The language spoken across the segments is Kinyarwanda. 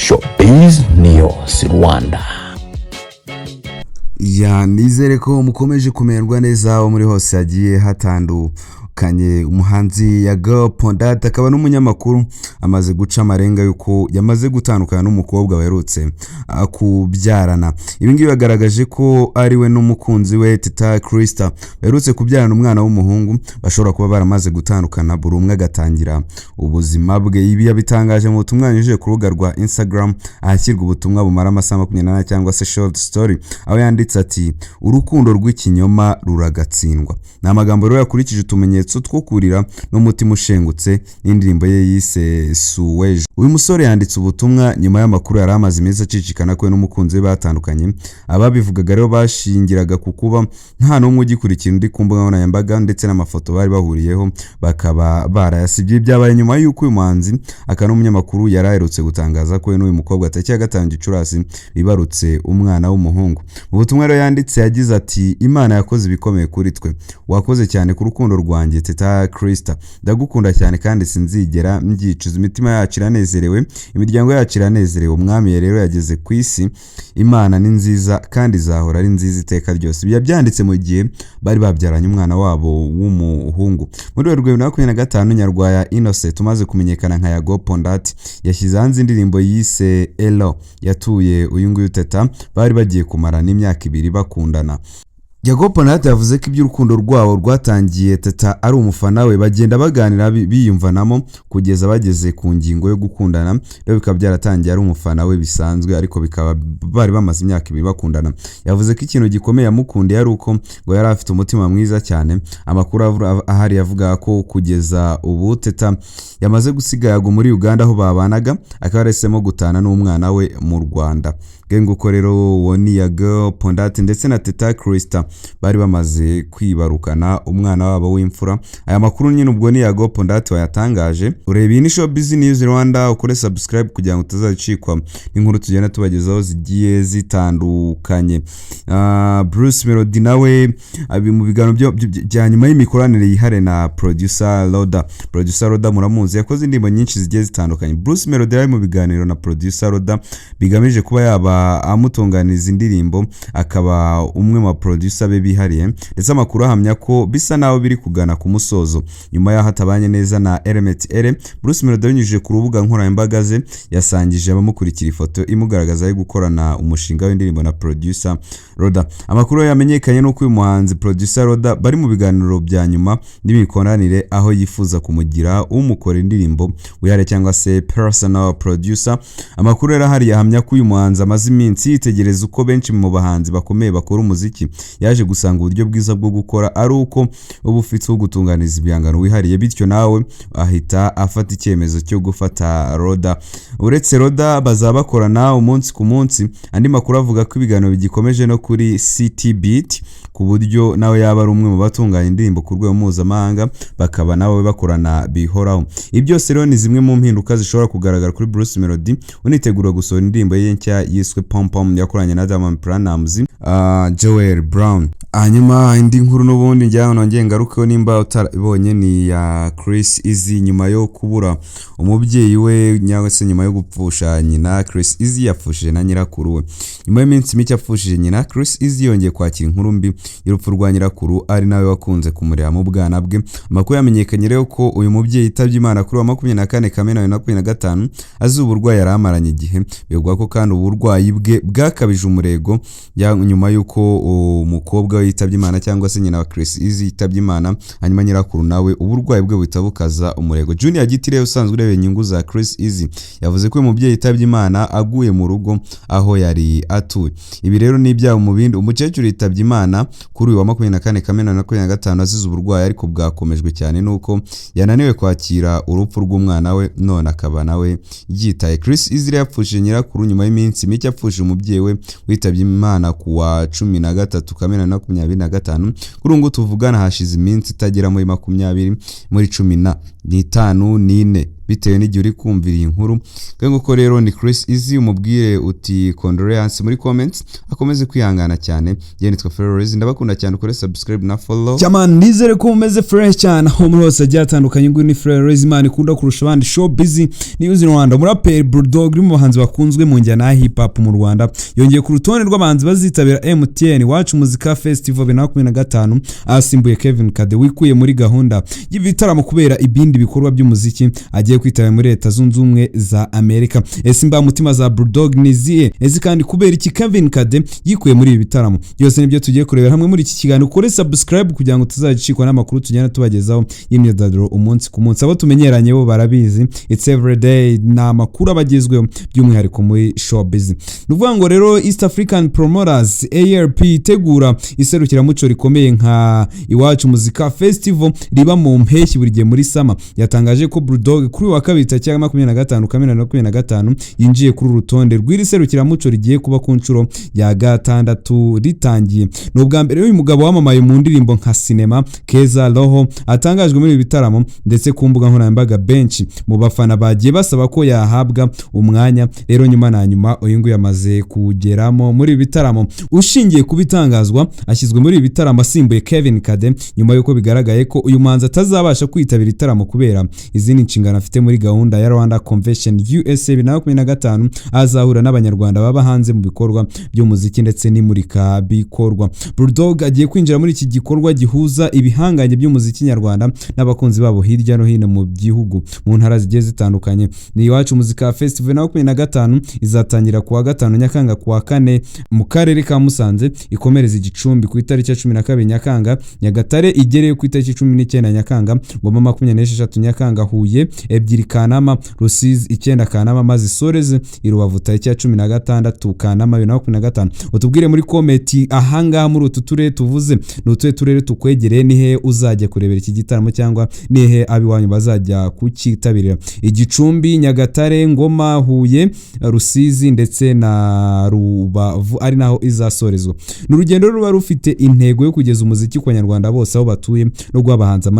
Showbiz News Rwanda. Nizere ko mukomeje kumererwa neza aho muri hose hagiye hatandukanye. Umuhanzi Yago akaba n'umunyamakuru amaze guca amarenga yuko yamaze gutandukana n'umukobwa baherutse kubyarana. Ibi ngibi bagaragaje ko ari we n'umukunzi we Teta Krista baherutse kubyarana umwana w'umuhungu, bashobora kuba baramaze gutandukana buri umwe agatangira ubuzima bwe. Ibi yabitangaje mu butumwa yanyujije ku rubuga rwa Instagram, ahashyirwa ubutumwa bumara amasaha 28 cyangwa se short story, aho yanditse ati urukundo rw'ikinyoma ruragatsindwa. Ni amagambo rero yakurikije utumenyetso two kurira n'umutima ushengutse n'indirimbo ye yise Suweje. Uyu musore yanditse ubutumwa nyuma y'amakuru yari amaze iminsi acicikana ko n'umukunzi we batandukanye. Ababivugaga rero bashingiraga ku kuba nta n'umwe ugikurikira undi ku mbuga nkoranyambaga ndetse n'amafoto bari bahuriyeho bakaba barayasibye. Byabaye nyuma y'uko uyu muhanzi akaba n'umunyamakuru yari aherutse gutangaza ko n'uyu mukobwa tariki ya 5 Gicurasi bibarutse umwana w'umuhungu. Mu butumwa rero yanditse yagize ati Imana yakoze ibikomeye kuri twe, wakoze cyane ku rukundo rwanjye Teta Krista, ndagukunda cyane kandi sinzigera mbyicuza. Imitima yacu iranezerewe, imiryango yacu iranezerewe. Umwami rero yageze ku isi, Imana ni nziza kandi izahora ari nziza iteka ryose. Ibi byanditse mu gihe bari babyaranye umwana wabo w'umuhungu. Muri 2025 Nyarwaya Innocent umaze kumenyekana nka Yago yashyize hanze indirimbo yise Eleéeh yatuye uyu nguyu Teta, bari bagiye kumarana imyaka 2 bakundana. Yago yavuze ko iby'urukundo rwabo rwatangiye Teta ari umufana we, bagenda baganira biyumvanamo kugeza bageze ku ngingo yo gukundana. Rero bikaba byaratangiye ari umufana we bisanzwe, ariko bikaba bari bamaze imyaka 2 bakundana. Yavuze ko ikintu gikomeye yamukundiye ari uko ngo yari afite umutima mwiza cyane. Amakuru ahari yavuga ko kugeza ubu Teta yamaze gusiga Yago muri Uganda aho babanaga, akaba yahisemo gutana n'umwana we mu Rwanda. Nguko rero woni Yago ndetse na Teta Krista bari bamaze kwibarukana umwana wabo w'imfura. Aya makuru nyine ubwo ni Yago wayatangaje. Ureba iyi ni Showbiz News Rwanda, ukore subscribe kugira ngo utazacikwa n'inkuru tugenda tubagezaho zigiye zitandukanye. Bruce Melodie nawe abi mu biganiro bya nyuma y'imikoranire yihare na producer Roda muramuzi, yakoze indirimbo nyinshi zigiye zitandukanye. Bruce Melodie ari mu biganiro na producer Roda bigamije kuba yaba amutunganiza indirimbo, akaba umwe mu producer be bihariye, ndetse amakuru ahamya ko bisa naho biri kugana ku musozo nyuma ya hatabanye neza na Eleéeh. Bruce Melodie yanyujije ku rubuga nkoranyambaga ze yasangije abamukurikira ifoto imugaragaza ari gukorana umushinga w'indirimbo na producer Roda. Amakuru yamenyekanye nuko uyu muhanzi producer Roda bari mu biganiro bya nyuma n'imikoranire, aho yifuza kumugira umukora indirimbo wihariye cyangwa se personal producer. Amakuru rero hari yahamya ko uyu muhanzi amaze iminsi yitegereza uko benshi mu bahanzi bakomeye bakora umuziki, yaje gusanga uburyo bwiza bwo gukora ari uko uba ufite wo gutunganiza ibihangano wihariye, bityo nawe ahita afata icyemezo cyo gufata Roda. Uretse Roda bazabakorana umunsi ku munsi. Andi makuru avuga ko ibiganiro bigikomeje no kuri City Beat, ku buryo nawe yaba ari umwe mu batunganya indirimbo ku rwego mpuzamahanga, bakaba nawe bakorana bihoraho. Ibi byose rero ni zimwe mu mpinduka zishobora kugaragara kuri Bruce Melodie unitegura gusohora indirimbo ye nshya yiswe Pom Pom yakoranye na Diamond Platnumz, Joel Brown. Hanyuma indi nkuru n'ubundi njyaho nongeye ngarukeho nimba utarabonye ni ya Chris Easy nyuma yo kubura umubyeyi we, nyangwa se nyuma yo gupfusha nyina. Chris Easy yapfushije na nyirakuru we. Nyuma y'iminsi mike apfushije nyina, Chris Easy yongeye kwakira inkuru mbi y'urupfu rwa nyirakuru, ari nawe wakunze kumureba mu bwana bwe. Amakuru yamenyekanye rero ko uyu mubyeyi yitabye Imana kuri 24 Kamena 2025 azi uburwayi yari amaranye igihe. Bivugwa ko kandi uburwayi bwe bwakabije umurego nyuma y'uko umukobwa we yitabye Imana cyangwa se nyina wa Chris Easy yitabye Imana, hanyuma nyirakuru nawe uburwayi bwe butabukaza umurego. Junior Gitire usanzwe ureba inyungu za Chris Easy yavuze ko uyu mubyeyi yitabye Imana aguye mu rugo aho yari atuye. Ibi rero ni ibyaha mu bindi. Umukecuru yitabye Imana kuri uyu wa 24 Kamena 2025 azize uburwayi, ariko bwakomejwe cyane nuko yananiwe kwakira urupfu rw'umwana we, none akaba nawe yitaye. Chris Easy yapfushije nyirakuru nyuma y'iminsi mike apfushije umubyeyi we witabye Imana ku wa 13 Kamena 2025. Kuri ngo tuvugana hashize iminsi itagera muri 20 muri 15 n'ine bitewe n'igihe uri kumvira iyi nkuru. Kandi uko rero ni Chris Easy, umubwire uti condolences muri comments, akomeze kwihangana cyane. Ye nitwa Flores, ndabakunda cyane, ukore subscribe na follow. Cyane nizere ko umeze fresh cyane aho muri hose agiye atandukanye. Ngo ni Flores Imana ikunda kurusha abandi Showbiz News Rwanda. Umuraperi Bulldog uri mu bahanzi bakunzwe mu njyana ya hip hop mu Rwanda yongeye ku rutonde rw'abahanzi bazitabira MTN Iwacu Muzika Festival 2025, asimbuye Kevin Kade wikuye muri gahunda y'ibitaramo kubera ibindi bikorwa by'umuziki agiye kwitaba muri Leta Zunze Ubumwe za Amerika. Simba mutima za Bulldog niziye kandi kubera iki Kevin Kade yikuye muri ibi bitaramo byose nibyo tugiye kurebera hamwe muri iki kiganiro. Ukore subscribe kugira ngo tuzagicikwa n'amakuru tugenda tubagezaho y'imyidagaduro umunsi ku munsi. Abo tumenyeranye bo barabizi, it's every day na makuru abagezweho by'umwihariko muri Showbiz. Nuvuga ngo rero East African Promoters ARP itegura iserukiramuco rikomeye nka Iwacu Muzika Festival riba mu mpeshyi buri gihe muri sama. Yatangaje ko Bulldog kuri wa kabiri tariki 25 Kamena 2025 yinjiye kuri urutonde rw'iri serukiramuco rigiye kuba ku nshuro ya gatandatu ritangiye. N'ubwa mbere uyu mugabo wamamaye mu ndirimbo nka Cinema, Keza, Roho atangajwe muri ibi bitaramo, ndetse ku mbuga nkoranyambaga benshi mu bafana bagiye basaba ko yahabwa umwanya. Rero nyuma na nyuma uyu nguyu yamaze kugeramo muri ibi bitaramo. Ushingiye kubitangazwa ashyizwe muri ibi bitaramo asimbuye Kevin Kade nyuma yuko bigaragaye ko uyu muhanzi atazabasha kwitabira itaramo kubera izindi nshingano afite muri gahunda ya Rwanda Convention USA 2025, azahura n'abanyarwanda baba hanze mu bikorwa by'umuziki ndetse n'imurika bikorwa. Bulldog agiye kwinjira muri iki gikorwa gihuza ibihanganye by'umuziki nyarwanda n'abakunzi babo hirya no hino mu gihugu mu ntara zigiye zitandukanye. Ni Iwacu Muzika Festival 2025 izatangira kuwa 5 Nyakanga kuwa 4 mu karere ka Musanze, ikomereza Igicumbi ku itariki 12 Nyakanga, Nyagatare igereye ku itariki 19 Nyakanga, Ngoma 26 Nyakanga, Huye 2 Kanama, Rusizi 9 Kanama, maze Soreze Irubavu tariki 16 Kanama 2025. Utubwire muri comment ahanga muri utu turere tuvuze n'utuye turere tukwegereye nihe uzajya kurebera iki gitaramo cyangwa nihe abiwanyu bazajya kukitabirira. Igicumbi, Nyagatare, Ngoma, Huye, Rusizi ndetse na Rubavu ari naho izasorezwa. N'urugendo ruba rufite intego yo kugeza umuziki ku Banyarwanda bose aho batuye no guhabahanza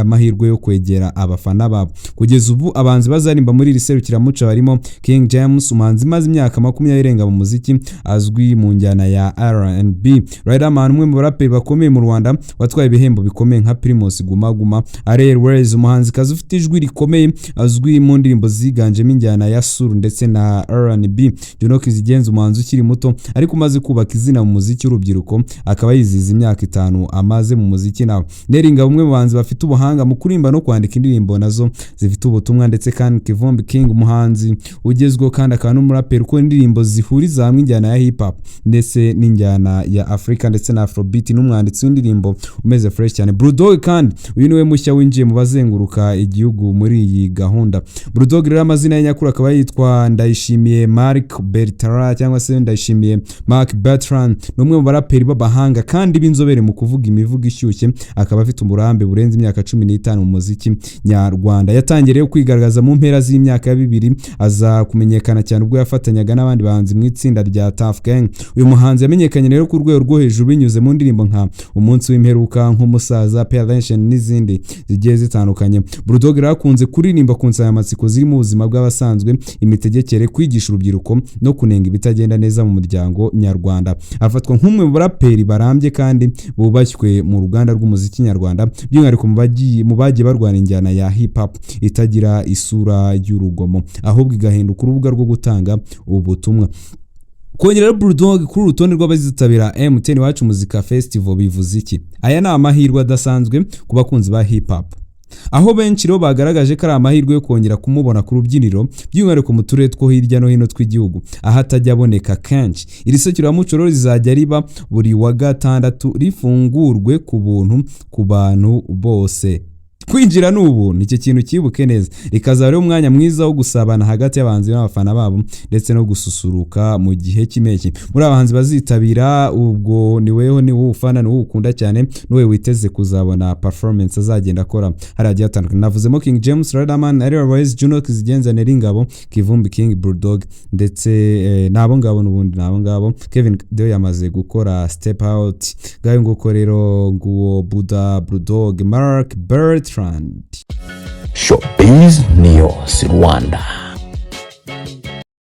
amahirwe yo kwegera abafana babo. Kugeza ubu abahanzi bazarimba muri iri serukiramuco barimo King James, umuhanzi maze imyaka 20 irenga mu muziki azwi mu njyana ya R&B, Riderman umwe mu baraperi bakomeye mu Rwanda watwaye ibihembo bikomeye nka Primus Guma Guma, Eleéeh umuhanzi kazi ufite ijwi rikomeye azwi mu ndirimbo ziganjemo injyana ya soul ndetse na R&B, Junoke zigenza umuhanzi ukiri muto ariko umaze kubaka izina mu muziki w'urubyiruko akaba yiziza imyaka 5 amaze mu muziki nawe. Neringa umwe mu bahanzi bafite ubuhanga mu kurimba no kwandika indirimbo nazo zifite ubutumwa, ndetse kandi Kivumbi King umuhanzi ugezweho kandi akaba n'umuraperi uko indirimbo zihuriza hamwe injyana ya hip hop ndetse n'injyana ya Afrika ndetse na Afrobeat, n'umwanditsi w'indirimbo umeze fresh cyane. Bulldog kandi uyu niwe mushya winjiye mu bazenguruka igihugu muri iyi gahunda. Bulldog rero amazina y'anyakuru akaba yitwa Ndayishimiye Mark Bertrand cyangwa se Ndayishimiye Mark Bertrand, n'umwe mu baraperi b'abahanga kandi b'inzobere mu kuvuga imivugo ishyushye, akaba afite umurambe burenze imyaka 15 mu muziki nyarwanda. Yatangiye kwigaragaza mu mpera z'imyaka ya 2000, aza kumenyekana cyane ubwo yafatanyaga n'abandi bahanzi mu itsinda rya Tough Gang. Uyu muhanzi yamenyekanye rero ku rwego rwo hejuru binyuze mu ndirimbo nka Umunsi w'Imperuka, nk'Umusaza, Pension n'izindi zigiye zitandukanye. Bulldog rero akunze kuririmba ku nsanganyamatsiko ziri mu buzima bw'abasanzwe, imitegekere, kwigisha urubyiruko no kunenga ibitagenda neza mu muryango nyarwanda. Afatwa nk'umwe mu baraperi barambye kandi bubashywe mu ruganda rw'umuziki nyarwanda, by'umwihariko mu bagiye barwana injyana ya hip hop itagira isura y'urugomo ahubwo igahinduka urubuga rwo gutanga ubutumwa. Kongera Bulldog kuri urutonde rw'abazitabira MTN Iwacu Muzika Festival bivuze iki? Aya ni amahirwe adasanzwe ku bakunzi ba hip hop, aho benshi rero bagaragaje ko ari amahirwe yo kongera kumubona ku rubyiniro by'umwihariko mu turere two hirya no hino tw'igihugu aho atajya aboneka kenshi. Iri serukiramuco rero rizajya riba buri wa gatandatu, rifungurwe ku buntu ku bantu bose. Kwinjira n'ubu nicyo kintu kibuke neza, rikazaba rero umwanya mwiza wo gusabana hagati y'abahanzi n'abafana babo ndetse no gususuruka mu gihe cy'impeshyi. Muri abahanzi bazitabira ubwo ni wowe ufana ni wowe ukunda cyane, niwe witeze kuzabona performance azagenda akora haragiye atandukanye. Navuzemo King James, Riderman, Eleéeh, Junoke zigenza Neringa, Kivumbi King, Bulldog ndetse nabo ngabo n'ubundi nabo ngabo. Kevin Kade yamaze gukora step out, gayo nguko rero nguwo Buddha, Bulldog, Mark Bertrand. Showbiz News Rwanda.